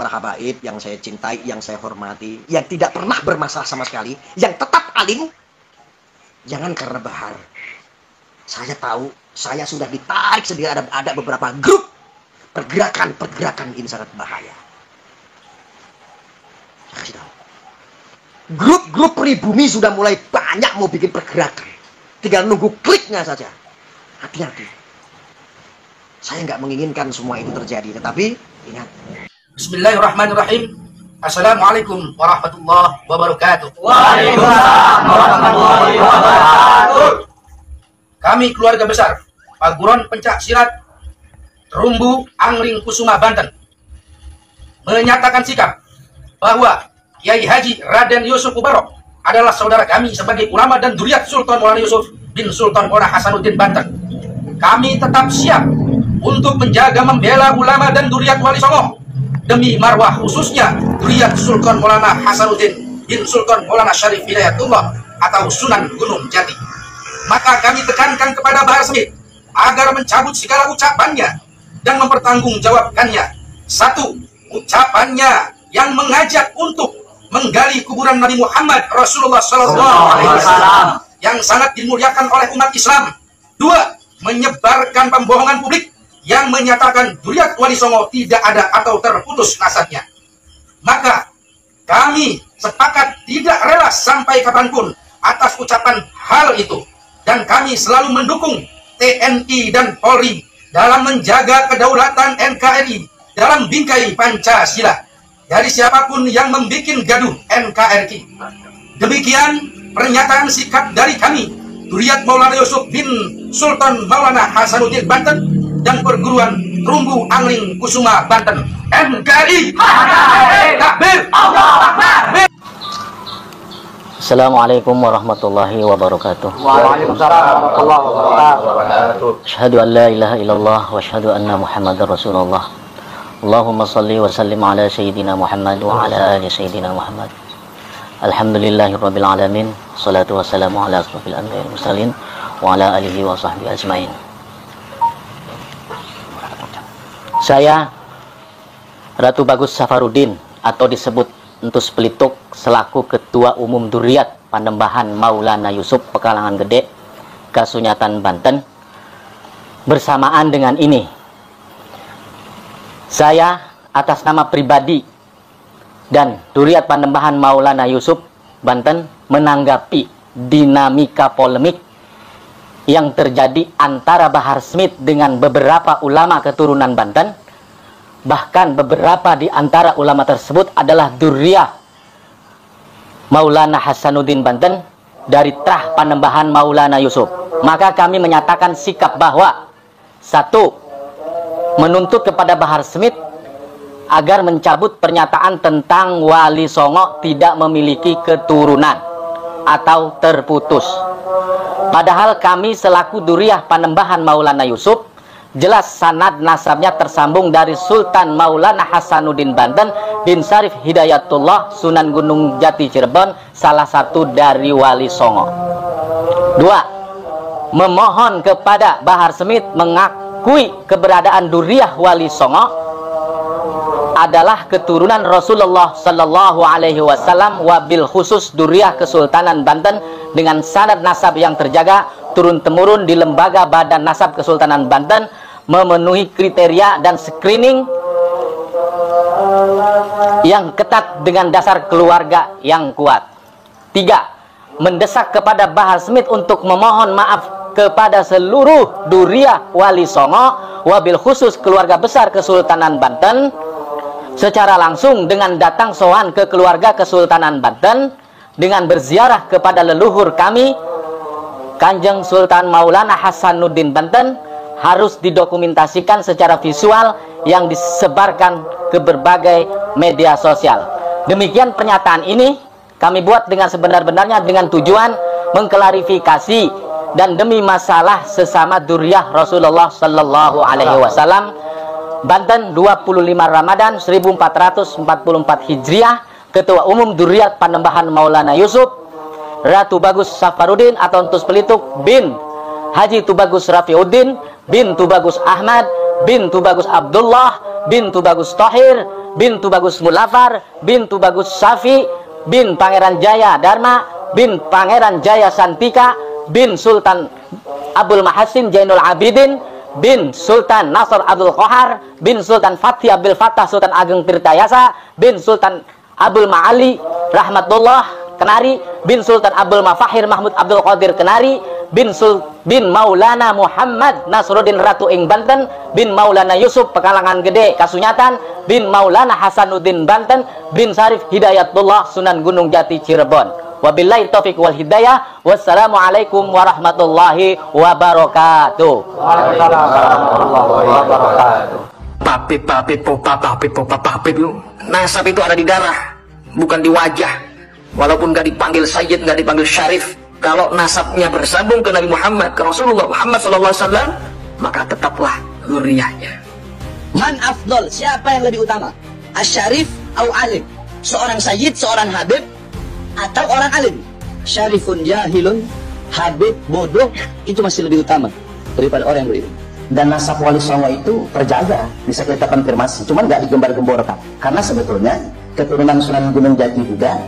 para habaib yang saya cintai, yang saya hormati, yang tidak pernah bermasalah sama sekali, yang tetap alim, jangan karena Bahar. Saya tahu, saya sudah ditarik sendiri, ada beberapa grup pergerakan ini sangat bahaya. Saya kasih tahu. Grup-grup pribumi sudah mulai banyak mau bikin pergerakan. Tinggal nunggu kliknya saja. Hati-hati. Saya nggak menginginkan semua itu terjadi, tetapi ingat. Bismillahirrahmanirrahim. Assalamualaikum warahmatullahi wabarakatuh. Waalaikumsalam warahmatullahi wabarakatuh. Kami keluarga besar Paguron Pencak Silat Terumbu Angling Kusuma Banten menyatakan sikap bahwa Kiai Haji Raden Yusuf Mubarok adalah saudara kami sebagai ulama dan dzurriyyah Sultan Maulana Yusuf bin Sultan Maulana Hasanuddin Banten. Kami tetap siap untuk menjaga membela ulama dan dzurriyyah Wali Songo demi marwah khususnya dzurriyyah Sultan Maulana Hasanuddin bin Sultan Maulana Syarif Hidayatullah atau Sunan Gunung Jati. Maka kami tekankan kepada Bahar Smith agar mencabut segala ucapannya dan mempertanggungjawabkannya. Satu, ucapannya yang mengajak untuk menggali kuburan Nabi Muhammad Rasulullah SAW yang sangat dimuliakan oleh umat Islam. Dua, menyebarkan pembohongan publik yang menyatakan dzurriyyah Wali Songo tidak ada atau terputus nasabnya. Maka kami sepakat tidak rela sampai kapanpun atas ucapan hal itu, dan kami selalu mendukung TNI dan Polri dalam menjaga kedaulatan NKRI dalam bingkai Pancasila dari siapapun yang membuat gaduh NKRI. Demikian pernyataan sikap dari kami, dzurriyyah Maulana Yusuf bin Sultan Maulana Hasanuddin Banten dan perguruan Terumbu Angling Kusuma Banten. NKRI takbir, Allahu Akbar. Assalamualaikum warahmatullahi wabarakatuh. Waalaikumsalam warahmatullahi wabarakatuh. Asyhadu an la ilaha illallah wa asyhadu anna Muhammadar Rasulullah. Allahumma salli wa sallim ala sayyidina Muhammad wa ala ali sayyidina Muhammad. Alhamdulillahirabbil alamin. Shalatu wassalamu ala asrofil anbiya'i wal mursalin wa ala alihi wa sahbihi ajmain. Saya Ratu Bagus Safarudin atau disebut Entus Pelituk selaku Ketua Umum Dzurriyyah Panembahan Maulana Yusuf Pekalangan Gede Kasunyatan Banten. Bersamaan dengan ini, saya atas nama pribadi dan Dzurriyyah Panembahan Maulana Yusuf Banten menanggapi dinamika polemik yang terjadi antara Bahar Smith dengan beberapa ulama keturunan Banten. Bahkan beberapa di antara ulama tersebut adalah dzurriyyah Maulana Hasanuddin Banten dari Trah Panembahan Maulana Yusuf. Maka kami menyatakan sikap bahwa satu, menuntut kepada Bahar Smith agar mencabut pernyataan tentang Wali Songo tidak memiliki keturunan atau terputus. Padahal kami selaku dzurriyyah Panembahan Maulana Yusuf jelas sanad nasabnya tersambung dari Sultan Maulana Hasanuddin Banten bin Syarif Hidayatullah Sunan Gunung Jati Cirebon, salah satu dari Wali Songo. Dua, memohon kepada Bahar Smith mengakui keberadaan dzurriyyah Wali Songo adalah keturunan Rasulullah Sallallahu Alaihi Wasallam, wabil khusus dzurriyyah Kesultanan Banten dengan sanad nasab yang terjaga turun temurun di lembaga Badan Nasab Kesultanan Banten, memenuhi kriteria dan screening yang ketat dengan dasar keluarga yang kuat. Tiga, mendesak kepada Bahar Smith untuk memohon maaf kepada seluruh dzurriyyah Wali Songo, wabil khusus keluarga besar Kesultanan Banten, secara langsung dengan datang sowan ke keluarga Kesultanan Banten dengan berziarah kepada leluhur kami Kanjeng Sultan Maulana Hasanuddin Banten, harus didokumentasikan secara visual yang disebarkan ke berbagai media sosial. Demikian pernyataan ini kami buat dengan sebenar-benarnya dengan tujuan mengklarifikasi dan demi masalah sesama dzurriyyah Rasulullah Sallallahu Alaihi Wasallam. Banten 25 Ramadan 1444 Hijriah, Ketua Umum Dzurriyyah Panembahan Maulana Yusuf Ratu Bagus Safarudin atau Entus Pelituk bin Haji Tubagus Rafiuddin bin Tubagus Ahmad bintu Bagus Abdullah, bintu Bagus Tohir, bintu Bagus Mulafar, bintu Bagus Syafi, bin Pangeran Jaya Dharma, bin Pangeran Jaya Santika, bin Sultan Abdul Mahasin Jainul Abidin, bin Sultan Nasr Abdul Qahar, bin Sultan Fatih Abdul Fattah Sultan Ageng Tirtayasa, bin Sultan Abdul Ma'ali Rahmatullah Kenari, bin Sultan Abdul Mafahir Mahmud Abdul Qadir Kenari, bin Maulana Muhammad Nasruddin Ratu ing Banten, bin Maulana Yusuf Pekalangan Gede Kasunyatan, bin Maulana Hasanuddin Banten, bin Syarif Hidayatullah Sunan Gunung Jati Cirebon. Wabillahi taufiq wal hidayah. Wassalamualaikum warahmatullahi wabarakatuh. Waalaikumsalam warahmatullahi wabarakatuh. Papip lu. Nasab itu ada di darah, bukan di wajah. Walaupun gak dipanggil Sayyid, gak dipanggil Syarif, kalau nasabnya bersambung ke Nabi Muhammad, ke Rasulullah Muhammad SAW, maka tetaplah zuriyahnya. Man afdol, siapa yang lebih utama? Asyarif atau alim? Seorang Sayyid, seorang Habib, atau orang alim? Syarifun jahilun, Habib bodoh, itu masih lebih utama daripada orang yang berilmu. Dan nasab Wali Songo itu terjaga, bisa kita konfirmasi, cuman nggak digembar-gemborkan. Karena sebetulnya keturunan Sunan Gunung Jati juga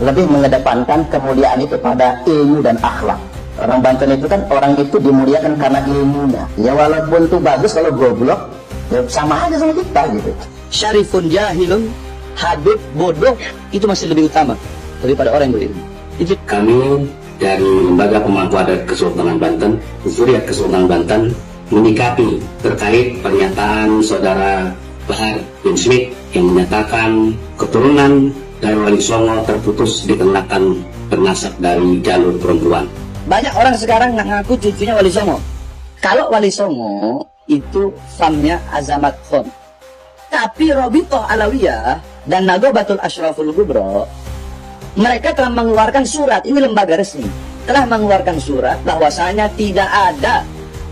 lebih mengedepankan kemuliaan itu pada ilmu dan akhlak. Orang Banten itu kan orang itu dimuliakan karena ilmunya. Ya walaupun itu bagus, kalau goblok ya sama aja sama kita gitu. Syarifun jahilun, Habib bodoh, itu masih lebih utama daripada orang yang berilmu. Itu kami dari Lembaga Pemangku Adat Kesultanan Banten, Zuriat Kesultanan Banten, menyikapi terkait pernyataan saudara Bahar bin Smith yang menyatakan keturunan dari Wali Songo terputus dikenakan bernasab dari jalur perempuan. banyak orang sekarang ngaku cucunya Wali Songo. Kalau Wali Songo itu famnya Azamat Khon, tapi Robitoh Alawiyah dan Nagobatul Ashraful Kubro, mereka telah mengeluarkan surat, ini lembaga resmi, telah mengeluarkan surat bahwasanya tidak ada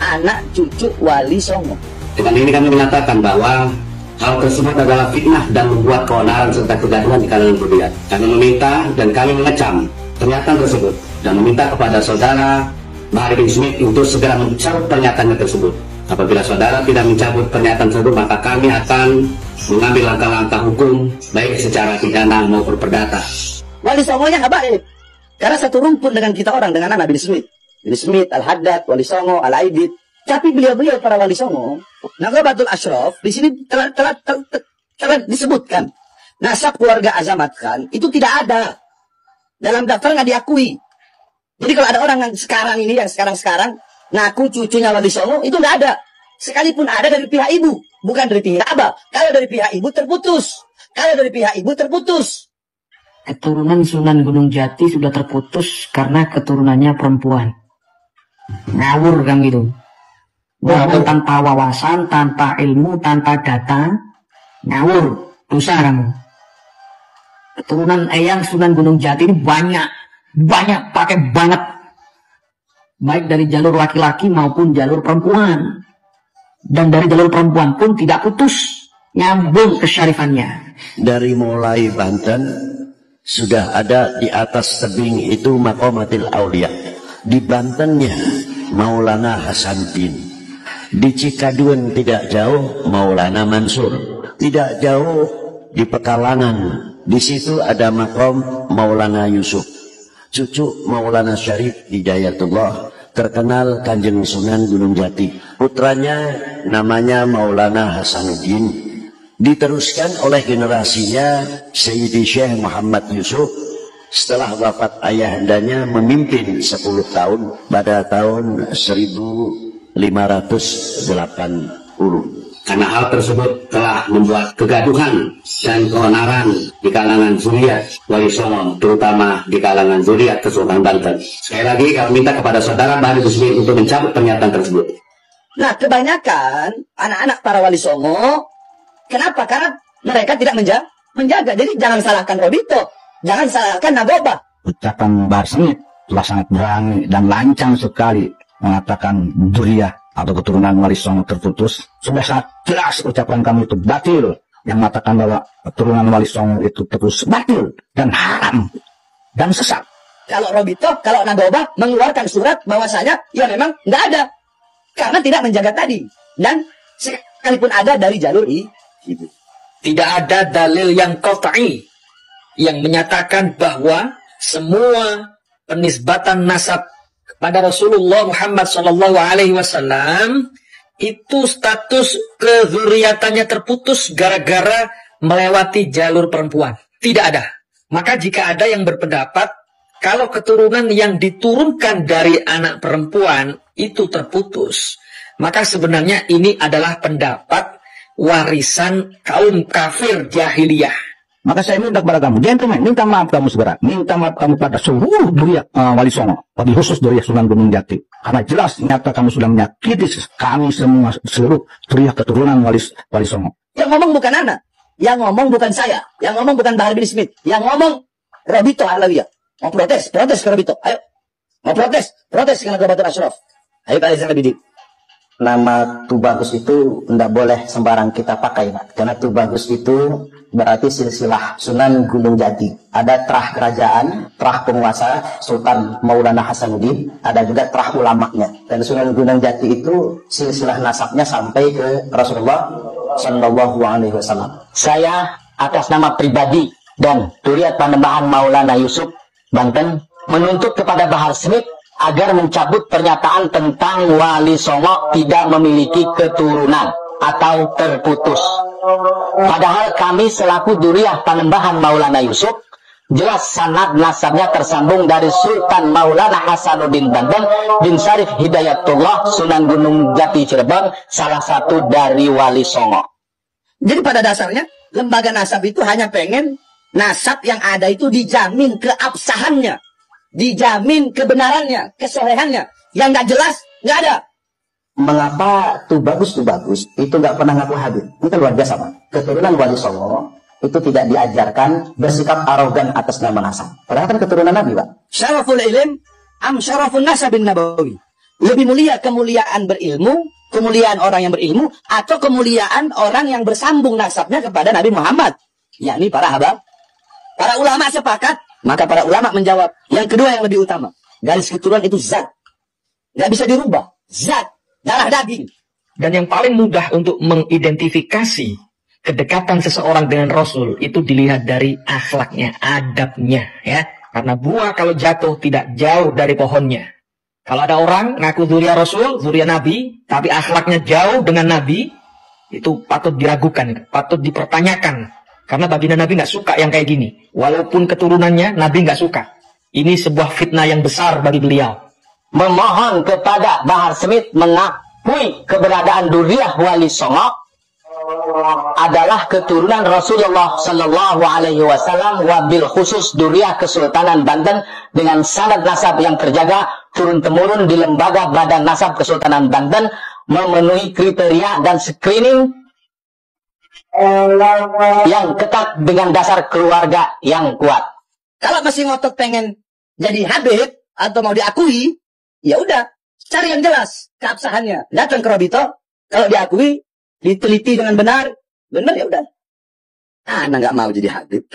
anak cucu Wali Songo. Dengan ini kami menyatakan bahwa hal tersebut adalah fitnah dan membuat keonaran serta kegaduhan di kalangan zuriat. Kami meminta dan kami mengecam pernyataan tersebut dan meminta kepada saudara Bahar bin Smith untuk segera mencabut pernyataannya tersebut. Apabila saudara tidak mencabut pernyataan tersebut, maka kami akan mengambil langkah-langkah hukum baik secara pidana maupun perdata. Wali Songonya habaib, karena satu rumpun dengan kita orang, dengan anak bin Smith. Bin Smith, Al-Haddad, Wali Songo, Al-Aidid. Tapi beliau-beliau para Wali Songo, Nagobatul Ashraf, di sini telah disebutkan. Nasab keluarga Azamat Khan itu tidak ada. Dalam daftar nggak diakui. Jadi kalau ada orang yang sekarang ini, yang sekarang ngaku cucunya Wali Songo, itu nggak ada. Sekalipun ada dari pihak ibu, bukan dari pihak abah. Kalau dari pihak ibu terputus. Kalau dari pihak ibu terputus. Keturunan Sunan Gunung Jati sudah terputus karena keturunannya perempuan. Ngawur kan gitu. Ngawur tanpa wawasan, tanpa ilmu, tanpa data. Ngawur, dosa kamu. Keturunan Eyang Sunan Gunung Jati ini banyak, pakai banget. Baik dari jalur laki-laki maupun jalur perempuan. Dan dari jalur perempuan pun tidak putus, nyambung kesyarifannya. Dari mulai Banten sudah ada di atas tebing itu Maqamatil Aulia. Di Bantennya Maulana Hasanuddin. Di Cikaduen tidak jauh Maulana Mansur. Tidak jauh di Pekalangan. Di situ ada makom Maulana Yusuf. Cucu Maulana Syarif Hidayatullah, terkenal Kanjeng Sunan Gunung Jati. Putranya namanya Maulana Hasanuddin. Diteruskan oleh generasinya Sayyidi Syekh Muhammad Yusuf. Setelah wafat ayahandanya memimpin 10 tahun pada tahun 1580. Karena hal tersebut telah membuat kegaduhan dan keonaran di kalangan zuriat Wali Songo, terutama di kalangan zuriat Kesultanan Banten. Sekali lagi kami minta kepada saudara Bahar bin Smith untuk mencabut pernyataan tersebut. Nah, kebanyakan anak-anak para Wali Songo, kenapa? Karena mereka tidak menjaga. Jadi jangan salahkan Robito, jangan salahkan Nagoba. Ucapan Bahar Smith telah sangat berani dan lancang sekali mengatakan zuriat atau keturunan Wali Songo terputus. Sudah sangat jelas ucapan kami itu batil. Yang mengatakan bahwa keturunan Wali Songo itu terputus batil dan haram dan sesat. Kalau Robito, kalau Nagoba mengeluarkan surat bahwasanya ya memang nggak ada karena tidak menjaga tadi. Dan sekalipun ada dari jalur ibu. Tidak ada dalil yang qat'i yang menyatakan bahwa semua penisbatan nasab kepada Rasulullah Muhammad SAW itu status kezuriatannya terputus gara-gara melewati jalur perempuan. Tidak ada. Maka jika ada yang berpendapat kalau keturunan yang diturunkan dari anak perempuan itu terputus, maka sebenarnya ini adalah pendapat warisan kaum kafir jahiliyah. Maka saya minta kepada kamu, gentleman, minta maaf kamu segera. Minta maaf kamu pada seluruh Duriya Wali Songo. Wabil khusus Duriya Sunan Gunung Jati. Karena jelas nyata kamu sudah menyakiti kami semua, seluruh Duriya keturunan Wali Songo. Yang ngomong bukan anak. Yang ngomong bukan saya. Yang ngomong bukan Bahar bin Smith. Yang ngomong Robito Alawiyah. Mau protes ke Robito. Ayo. Mau protes ke Nagobatul Ashraf. Ayo kalian jangan lebih. Nama Tubagus itu tidak boleh sembarang kita pakai, Pak. Karena Tubagus itu berarti silsilah Sunan Gunung Jati. Ada terah kerajaan, terah penguasa Sultan Maulana Hasanuddin, ada juga terah ulamanya. Dan Sunan Gunung Jati itu silsilah nasabnya sampai ke Rasulullah Shallallahu Alaihi Wasallam. Saya atas nama pribadi dan Duriat Panembahan Maulana Yusuf Banten menuntut kepada Bahar Smith agar mencabut pernyataan tentang Wali Songo tidak memiliki keturunan atau terputus. Padahal kami selaku Duriah Panembahan Maulana Yusuf jelas sanad nasabnya tersambung dari Sultan Maulana Hasanuddin Banten bin Syarif Hidayatullah Sunan Gunung Jati Cirebon, salah satu dari Wali Songo. Jadi pada dasarnya lembaga nasab itu hanya pengen nasab yang ada itu dijamin keabsahannya, dijamin kebenarannya, kesolehannya. Yang nggak jelas nggak ada. Mengapa Tubagus itu nggak pernah ngaku Habib? Itu luar biasa, Pak. Keturunan Wali Songo itu tidak diajarkan bersikap arogan atas nama nasab. Padahal kan keturunan Nabi, Pak. Syaraful ilm am syarafun nasabin nabawi. Lebih mulia kemuliaan berilmu, kemuliaan orang yang berilmu, atau kemuliaan orang yang bersambung nasabnya kepada Nabi Muhammad. Yakni para habab. Para ulama sepakat, maka para ulama menjawab, yang kedua yang lebih utama. Garis keturunan itu zat. Nggak bisa dirubah. Zat. Darah daging. Dan yang paling mudah untuk mengidentifikasi kedekatan seseorang dengan Rasul itu dilihat dari akhlaknya, adabnya, ya. Karena buah kalau jatuh tidak jauh dari pohonnya. Kalau ada orang ngaku zuriya Rasul, zuriya Nabi, tapi akhlaknya jauh dengan Nabi, itu patut diragukan, patut dipertanyakan. Karena baginda Nabi nggak suka yang kayak gini. Walaupun keturunannya Nabi nggak suka. Ini sebuah fitnah yang besar bagi beliau. Memohon kepada Bahar Smith mengakui keberadaan Duriah Wali Songo adalah keturunan Rasulullah Shallallahu Alaihi Wasallam, wabil khusus Duriah Kesultanan Banten dengan sanad nasab yang terjaga turun temurun di lembaga Badan Nasab Kesultanan Banten, memenuhi kriteria dan screening yang ketat dengan dasar keluarga yang kuat. Kalau masih ngotot pengen jadi Habib atau mau diakui, ya udah, cari yang jelas keabsahannya. Datang ke Robito, kalau diakui, diteliti dengan benar ya udah. Anak nggak mau jadi Habib,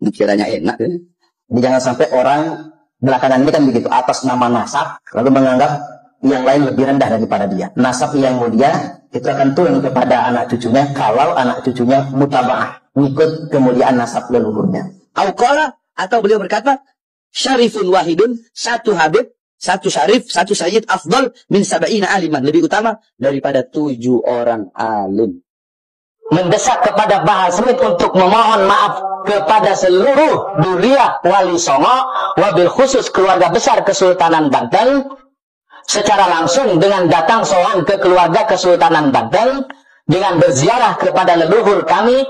dikiranya enak. Jadi jangan sampai orang belakangan ini kan begitu, atas nama nasab lalu menganggap yang lain lebih rendah daripada dia. Nasab yang mulia itu akan turun kepada anak cucunya kalau anak cucunya mutaba'ah, ngikut kemuliaan nasab leluhurnya. Auqala, atau beliau berkata, syarifun wahidun, satu Habib, satu syarif, satu sayyid, afdal min sab'ina aliman, lebih utama daripada 7 orang alim. Mendesak kepada Bahar Smith untuk memohon maaf kepada seluruh Duriah Wali Songo, wabil khusus keluarga besar Kesultanan Banten, secara langsung dengan datang sowan ke keluarga Kesultanan Banten, dengan berziarah kepada leluhur kami,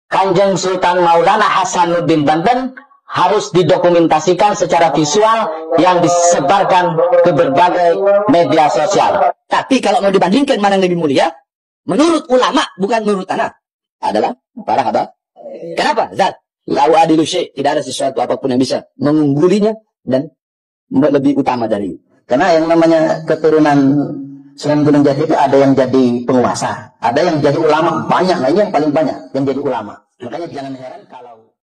Kanjeng Sultan Maulana Hasanuddin Banten, harus didokumentasikan secara visual yang disebarkan ke berbagai media sosial. Tapi kalau mau dibandingkan mana yang lebih mulia, menurut ulama, bukan menurut anak, adalah para habab. Kenapa? Zat. Lau adilu syai', tidak ada sesuatu apapun yang bisa mengunggulinya dan lebih utama dari. Karena yang namanya keturunan Sunan Gunung Jati itu ada yang jadi penguasa, ada yang jadi ulama, banyak. Nah ini yang paling banyak yang jadi ulama. Makanya jangan heran kalau